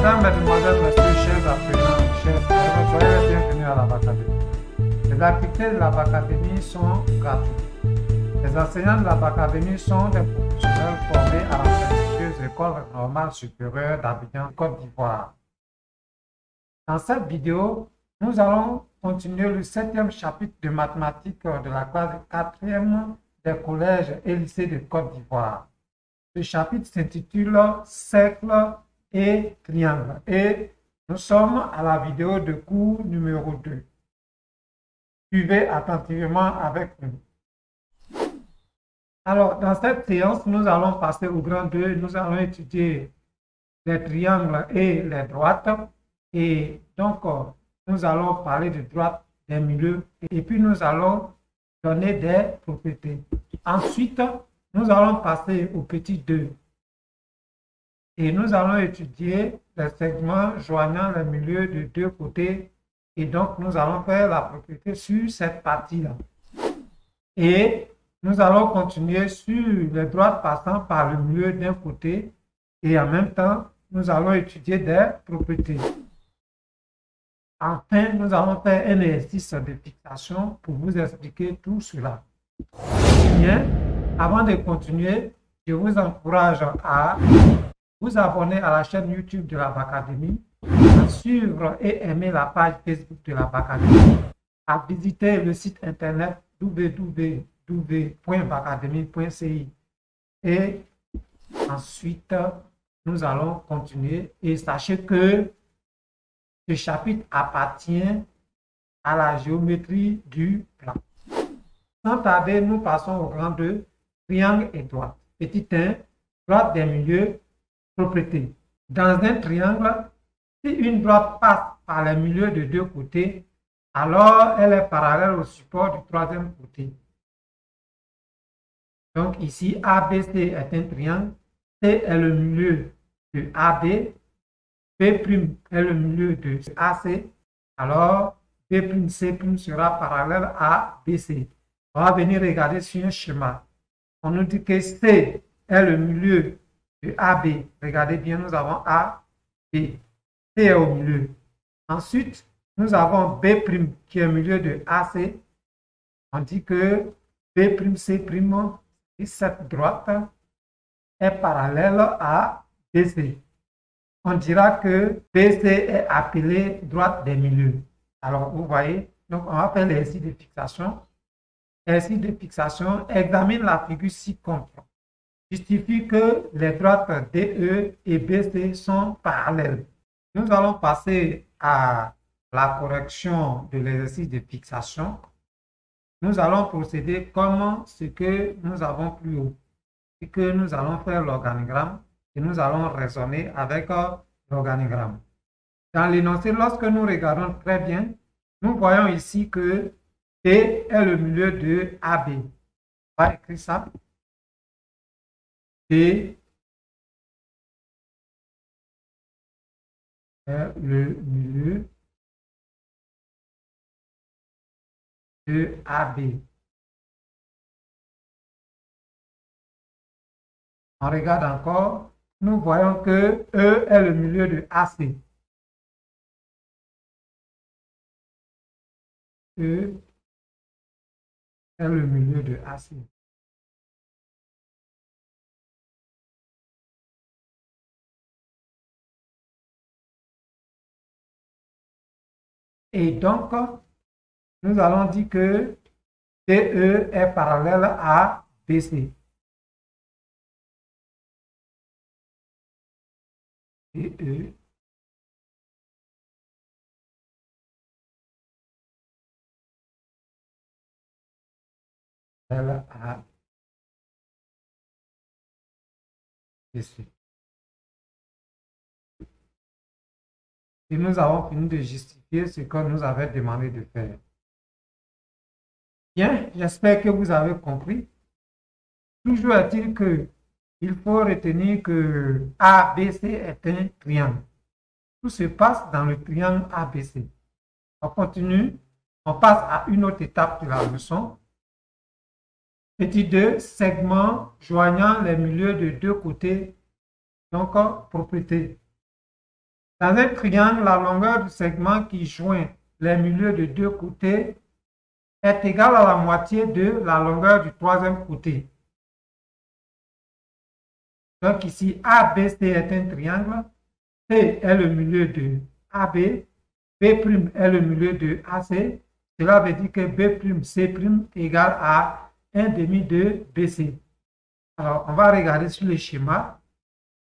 Mesdames, Mesdemoiselles, Messieurs, chers apprenants, chers frères, soyez les bienvenus à l'Abacadémie. Les activités de l'Abacadémie sont gratuites. Les enseignants de l'Abacadémie sont des professionnels formés à la prestigieuse École normale supérieure d'Abidjan, Côte d'Ivoire. Dans cette vidéo, nous allons continuer le 7e chapitre de mathématiques de la classe 4e des collèges et lycées de Côte d'Ivoire. Ce chapitre s'intitule Cercle et triangle et nous sommes à la vidéo de cours numéro 2. Suivez attentivement avec nous. Alors, dans cette séance, nous allons passer au grand 2. Nous allons étudier les triangles et les droites. Et donc, nous allons parler de droite, des milieux, et puis nous allons donner des propriétés. Ensuite, nous allons passer au petit 2. Et nous allons étudier les segments joignant les milieux de deux côtés. Et donc, nous allons faire la propriété sur cette partie-là. Et nous allons continuer sur les droites passant par le milieu d'un côté. Et en même temps, nous allons étudier des propriétés. Enfin, nous allons faire un exercice de fixation pour vous expliquer tout cela. Bien, avant de continuer, je vous encourage à vous abonner à la chaîne YouTube de l'Abacadémie, à suivre et aimer la page Facebook de l'Abacadémie, à visiter le site internet www.bacademie.ci. Et ensuite, nous allons continuer. Et sachez que ce chapitre appartient à la géométrie du plan. Sans tarder, nous passons au grand 2, triangle et droite. Petit 1, droite des milieux, propriété. Dans un triangle, si une droite passe par les milieux de deux côtés, alors elle est parallèle au support du troisième côté. Donc ici, ABC est un triangle, C est le milieu de AB, B' est le milieu de AC, alors B'C' sera parallèle à BC. On va venir regarder sur un schéma. On nous dit que C est le milieu de AB. Regardez bien, nous avons A, B. C est au milieu. Ensuite, nous avons B' qui est au milieu de AC. On dit que B'C', cette droite, est parallèle à BC. On dira que BC est appelé droite des milieux. Alors, vous voyez, donc on va faire l'exercice de fixation. L'exercice de fixation examine la figure ci-contre. Justifie que les droites DE et BC sont parallèles. Nous allons passer à la correction de l'exercice de fixation. Nous allons procéder comme ce que nous avons plus haut. Et que nous allons faire l'organigramme. Et nous allons raisonner avec l'organigramme. Dans l'énoncé, lorsque nous regardons très bien, nous voyons ici que D est le milieu de AB. On va écrire ça. D est le milieu de AB. On regarde encore. Nous voyons que E est le milieu de AC. E est le milieu de AC. Et donc, nous allons dire que DE est parallèle à BC. DE à BC. Et nous avons fini de justifier ce que nous avons demandé de faire. Bien, j'espère que vous avez compris. Toujours est-il que il faut retenir que ABC est un triangle. Tout se passe dans le triangle ABC. On continue, on passe à une autre étape de la leçon. Petit 2, segment joignant les milieux de deux côtés. Donc, propriété. Dans un triangle, la longueur du segment qui joint les milieux de deux côtés est égale à la moitié de la longueur du troisième côté. Donc ici, ABC est un triangle, C est le milieu de AB, B' est le milieu de AC. Cela veut dire que B'C' égale à 1 demi de BC. Alors, on va regarder sur le schéma.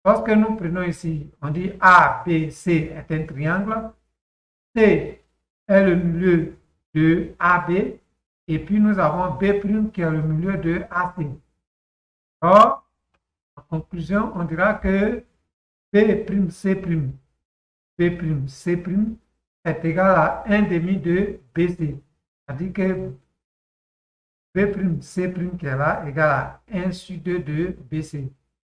Lorsque nous prenons ici, on dit ABC est un triangle, C est le milieu de AB, et puis nous avons B' qui est le milieu de AC. Alors, en conclusion, on dira que B'C', B'C' est égal à 1 demi de BC. C'est-à-dire que B'C' qui est là égale à 1 sur 2 de BC.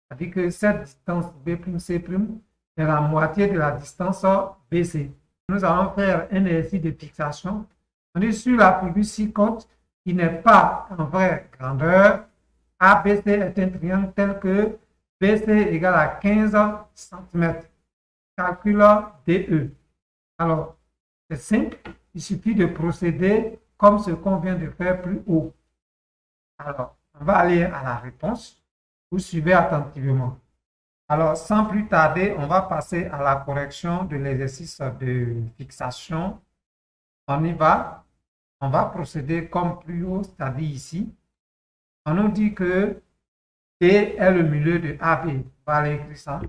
C'est-à-dire que cette distance B'C' est la moitié de la distance BC. Nous allons faire un exercice de fixation. On est sur la figure ci-contre qui n'est pas en vraie grandeur. ABC est un triangle tel que BC égale à 15 cm. Calcul DE. Alors, c'est simple. Il suffit de procéder comme ce qu'on vient de faire plus haut. Alors, on va aller à la réponse. Vous suivez attentivement. Alors, sans plus tarder, on va passer à la correction de l'exercice de fixation. On y va. On va procéder comme plus haut, c'est-à-dire ici. On nous dit que D est le milieu de AB. On va aller écrire ça.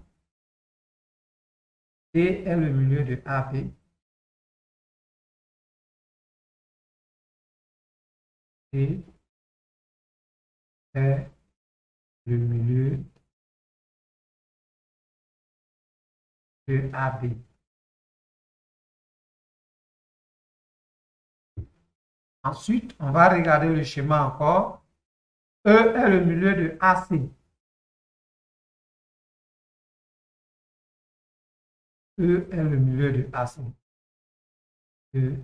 D est le milieu de AB. D est le milieu de AB. Ensuite, on va regarder le schéma encore. E est le milieu de AC. E est le milieu de AC. E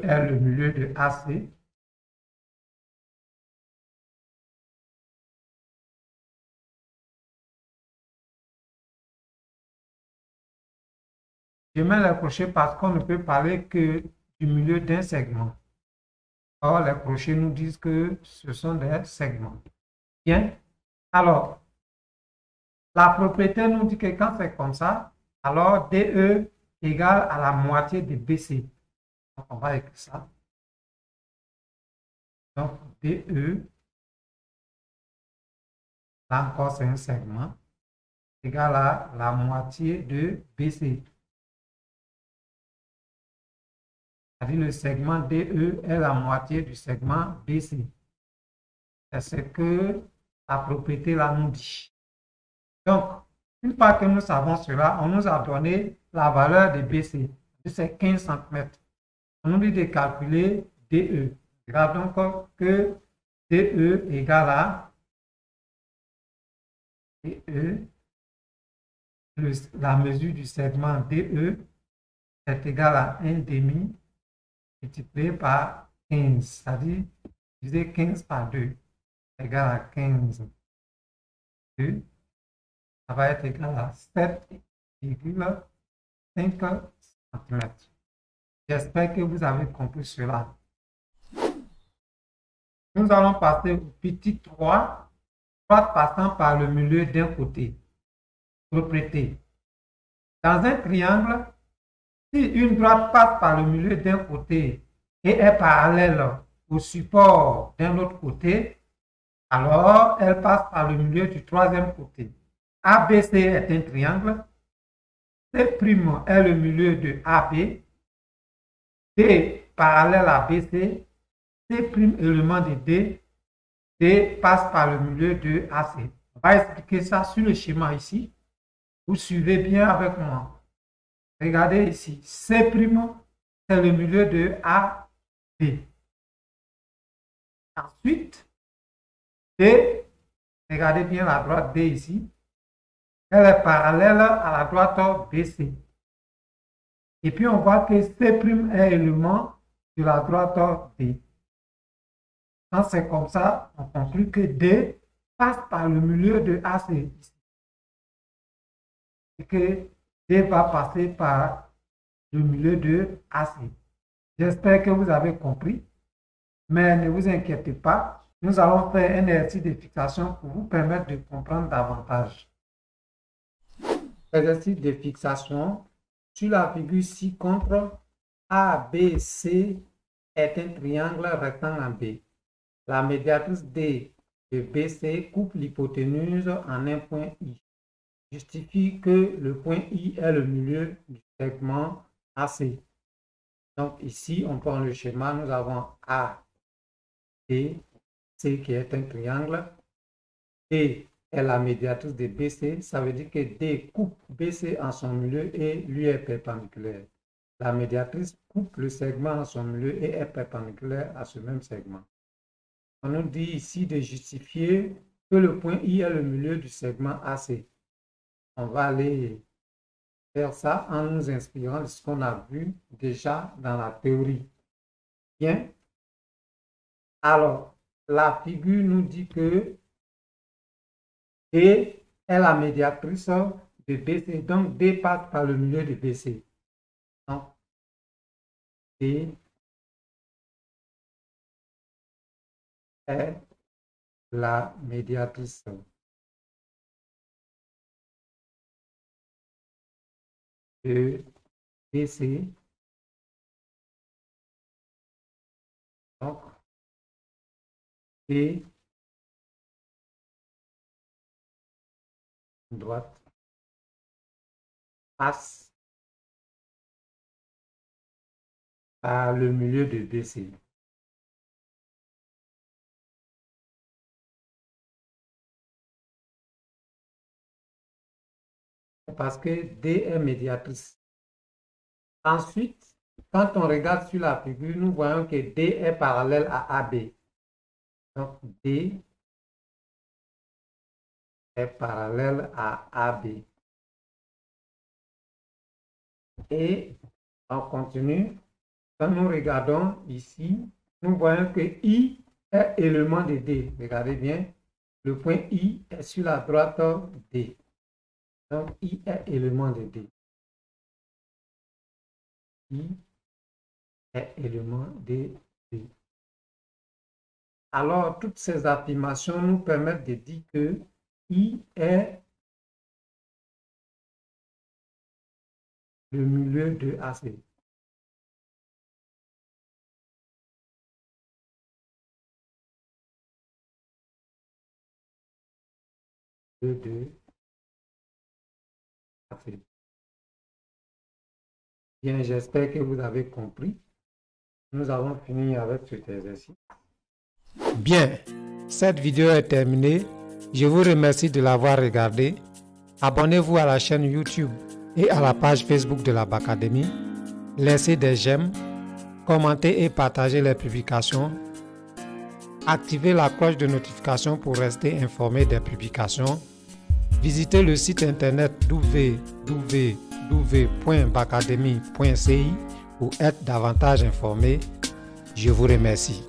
est le milieu de AC. Je mets les crochets parce qu'on ne peut parler que du milieu d'un segment. Or, les crochets nous disent que ce sont des segments. Bien. Alors, la propriété nous dit que quand c'est comme ça, alors DE égale à la moitié de BC. Donc, on va écrire ça. Donc, DE, là encore, c'est un segment, égale à la moitié de BC. C'est-à-dire le segment DE est la moitié du segment BC. C'est ce que la propriété là nous dit. Donc, une fois que nous savons cela, on nous a donné la valeur de BC. C'est 15 cm. On nous dit de calculer DE. Regarde donc que DE égale à DE, la mesure du segment DE est égale à 1 demi multiplié par 15, c'est-à-dire diviser 15 par 2 égale à 15. 2, ça va être égal à 7,5 cm. J'espère que vous avez compris cela. Nous allons passer au petit 3, droite passant par le milieu d'un côté. Propriété. Dans un triangle, si une droite passe par le milieu d'un côté et est parallèle au support d'un autre côté, alors elle passe par le milieu du troisième côté. ABC est un triangle. C' est le milieu de AB. D parallèle à BC. C' élément de D. D passe par le milieu de AC. On va expliquer ça sur le schéma ici. Vous suivez bien avec moi. Regardez ici, C', c'est le milieu de AB. Ensuite, D, regardez bien la droite D ici, elle est parallèle à la droite BC. Et puis, on voit que C' est élément de la droite D. Quand c'est comme ça, on conclut que D passe par le milieu de AC. et que D va passer par le milieu de AC. J'espère que vous avez compris, mais ne vous inquiétez pas, nous allons faire un exercice de fixation pour vous permettre de comprendre davantage. Exercice de fixation. Sur la figure ci-contre, ABC est un triangle rectangle en B. La médiatrice D de BC coupe l'hypoténuse en un point I. Justifie que le point I est le milieu du segment AC. Donc ici, on prend le schéma, nous avons A, D, C qui est un triangle. D est la médiatrice de BC, ça veut dire que D coupe BC en son milieu et lui est perpendiculaire. La médiatrice coupe le segment en son milieu et est perpendiculaire à ce même segment. On nous dit ici de justifier que le point I est le milieu du segment AC. On va aller faire ça en nous inspirant de ce qu'on a vu déjà dans la théorie. Bien. Alors, la figure nous dit que D est la médiatrice de BC. Donc, D passe par le milieu de BC. Donc, D est la médiatrice de BC. Donc, D droite passe par le milieu de BC. Parce que D est médiatrice. Ensuite, quand on regarde sur la figure, nous voyons que D est parallèle à AB. Donc, D est parallèle à AB. Et on continue. Quand nous regardons ici, nous voyons que I est élément de D. Regardez bien, le point I est sur la droite D. Donc, I est élément de D. I est élément de D. Alors, toutes ces affirmations nous permettent de dire que I est le milieu de AC. De AC. Bien, j'espère que vous avez compris. Nous avons fini avec cet exercice. Bien, cette vidéo est terminée. Je vous remercie de l'avoir regardée. Abonnez-vous à la chaîne YouTube et à la page Facebook de la Bacadémie. Laissez des j'aime, commentez et partagez les publications. Activez la cloche de notification pour rester informé des publications. Visitez le site internet www.bacademy.ci pour être davantage informé. Je vous remercie.